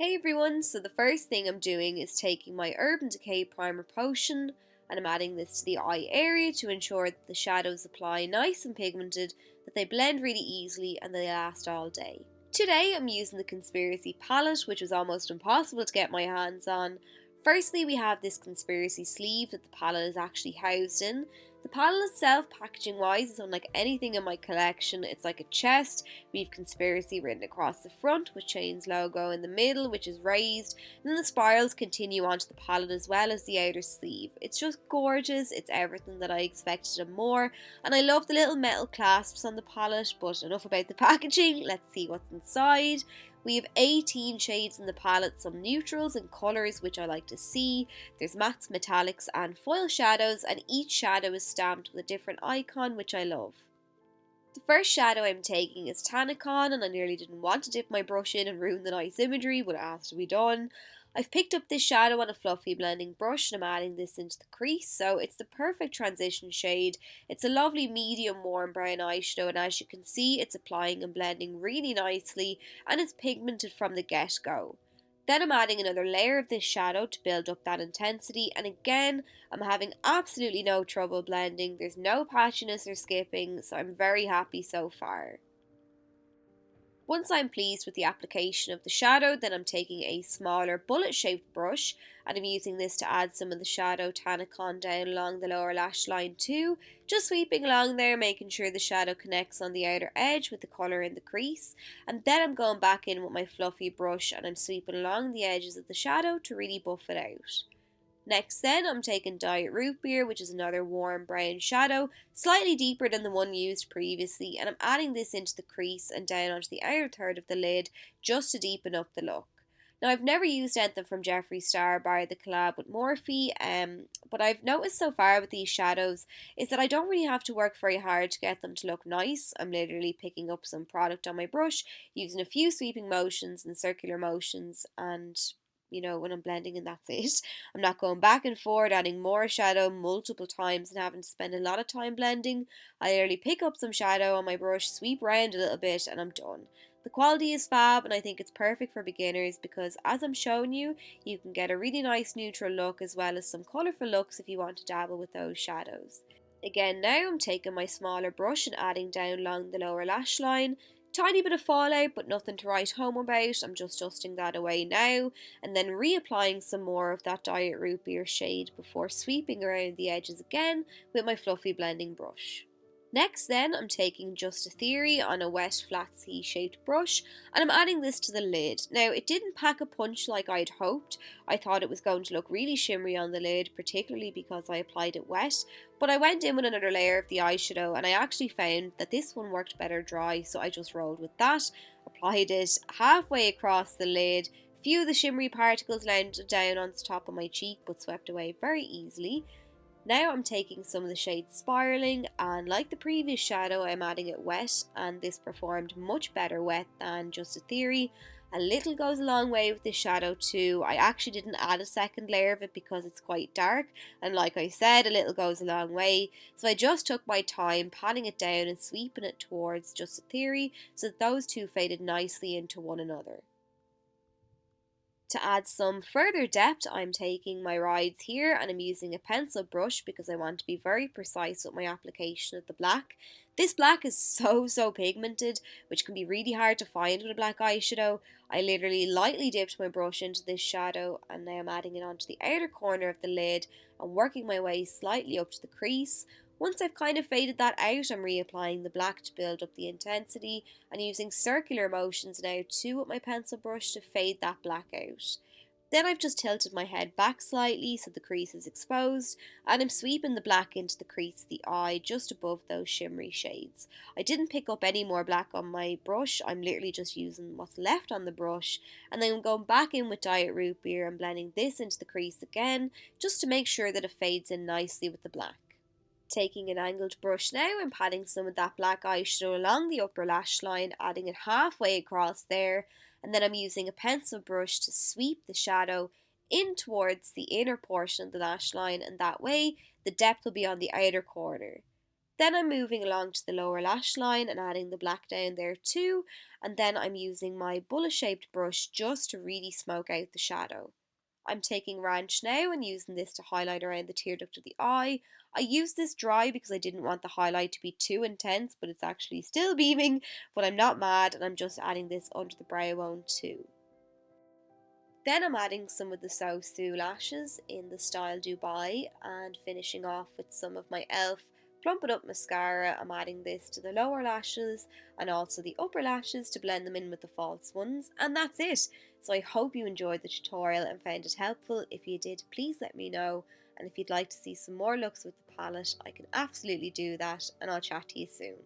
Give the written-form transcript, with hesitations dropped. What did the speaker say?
Hey everyone, so the first thing I'm doing is taking my Urban Decay Primer Potion and I'm adding this to the eye area to ensure that the shadows apply nice and pigmented, that they blend really easily and they last all day. Today I'm using the Conspiracy palette, which was almost impossible to get my hands on. Firstly, we have this Conspiracy sleeve that the palette is actually housed in. The palette itself, packaging wise, is unlike anything in my collection. It's like a chest. We have Conspiracy written across the front with Chain's logo in the middle, which is raised, and then the spirals continue onto the palette as well as the outer sleeve. It's just gorgeous. It's everything that I expected and more, and I love the little metal clasps on the palette. But enough about the packaging, let's see what's inside. We have 18 shades in the palette, some neutrals and colours which I like to see. There's mattes, metallics and foil shadows, and each shadow is stamped with a different icon which I love. The first shadow I'm taking is Tanacon, and I nearly didn't want to dip my brush in and ruin the nice imagery, but it has to be done. I've picked up this shadow on a fluffy blending brush and I'm adding this into the crease, so it's the perfect transition shade. It's a lovely medium warm brown eyeshadow, and as you can see it's applying and blending really nicely and it's pigmented from the get-go. Then I'm adding another layer of this shadow to build up that intensity, and again I'm having absolutely no trouble blending. There's no patchiness or skipping, so I'm very happy so far. Once I'm pleased with the application of the shadow, then I'm taking a smaller bullet shaped brush and I'm using this to add some of the shadow Tanacon down along the lower lash line too, just sweeping along there, making sure the shadow connects on the outer edge with the colour in the crease, and then I'm going back in with my fluffy brush and I'm sweeping along the edges of the shadow to really buff it out. Next then I'm taking Diet Root Beer, which is another warm brown shadow, slightly deeper than the one used previously, and I'm adding this into the crease and down onto the outer third of the lid just to deepen up the look. Now I've never used anything from Jeffree Star bar the collab with Morphe, but I've noticed so far with these shadows is that I don't really have to work very hard to get them to look nice. I'm literally picking up some product on my brush, using a few sweeping motions and circular motions, and when I'm blending, and that's it. I'm not going back and forth adding more shadow multiple times and having to spend a lot of time blending. I literally pick up some shadow on my brush, sweep around a little bit and I'm done. The quality is fab and I think it's perfect for beginners because, as I'm showing you, you can get a really nice neutral look as well as some colourful looks if you want to dabble with those shadows. Again, now I'm taking my smaller brush and adding down along the lower lash line. Tiny bit of fallout, but nothing to write home about. I'm just dusting that away now and then reapplying some more of that Diet Root Beer shade before sweeping around the edges again with my fluffy blending brush. Next then I'm taking Just a Theory on a wet flat C shaped brush and I'm adding this to the lid. Now it didn't pack a punch like I'd hoped. I thought it was going to look really shimmery on the lid, particularly because I applied it wet, but I went in with another layer of the eyeshadow and I actually found that this one worked better dry, so I just rolled with that, applied it halfway across the lid. Few of the shimmery particles landed down on the top of my cheek but swept away very easily. Now I'm taking some of the shade Spiraling, and like the previous shadow I'm adding it wet, and this performed much better wet than Just a Theory. A little goes a long way with this shadow too. I actually didn't add a second layer of it because it's quite dark, and like I said, a little goes a long way, so I just took my time patting it down and sweeping it towards Just a Theory so that those two faded nicely into one another. To add some further depth, I'm taking my rides here and I'm using a pencil brush because I want to be very precise with my application of the black. This black is so pigmented, which can be really hard to find with a black eyeshadow. I literally lightly dipped my brush into this shadow and now I'm adding it onto the outer corner of the lid and working my way slightly up to the crease. Once I've kind of faded that out, I'm reapplying the black to build up the intensity and using circular motions now too with my pencil brush to fade that black out. Then I've just tilted my head back slightly so the crease is exposed and I'm sweeping the black into the crease of the eye just above those shimmery shades. I didn't pick up any more black on my brush, I'm literally just using what's left on the brush, and then I'm going back in with Diet Root Beer and blending this into the crease again just to make sure that it fades in nicely with the black. Taking an angled brush now, I'm patting some of that black eyeshadow along the upper lash line, adding it halfway across there, and then I'm using a pencil brush to sweep the shadow in towards the inner portion of the lash line, and that way the depth will be on the outer corner. Then I'm moving along to the lower lash line and adding the black down there too, and then I'm using my bullet shaped brush just to really smoke out the shadow. I'm taking Ranch now and using this to highlight around the tear duct of the eye. I used this dry because I didn't want the highlight to be too intense, but it's actually still beaming, but I'm not mad, and I'm just adding this under the brow bone too. Then I'm adding some of the SoSu lashes in the style Dubai and finishing off with some of my e.l.f. Plump It Up Mascara. I'm adding this to the lower lashes and also the upper lashes to blend them in with the false ones. And that's it. So I hope you enjoyed the tutorial and found it helpful. If you did, please let me know. And if you'd like to see some more looks with the palette, I can absolutely do that. And I'll chat to you soon.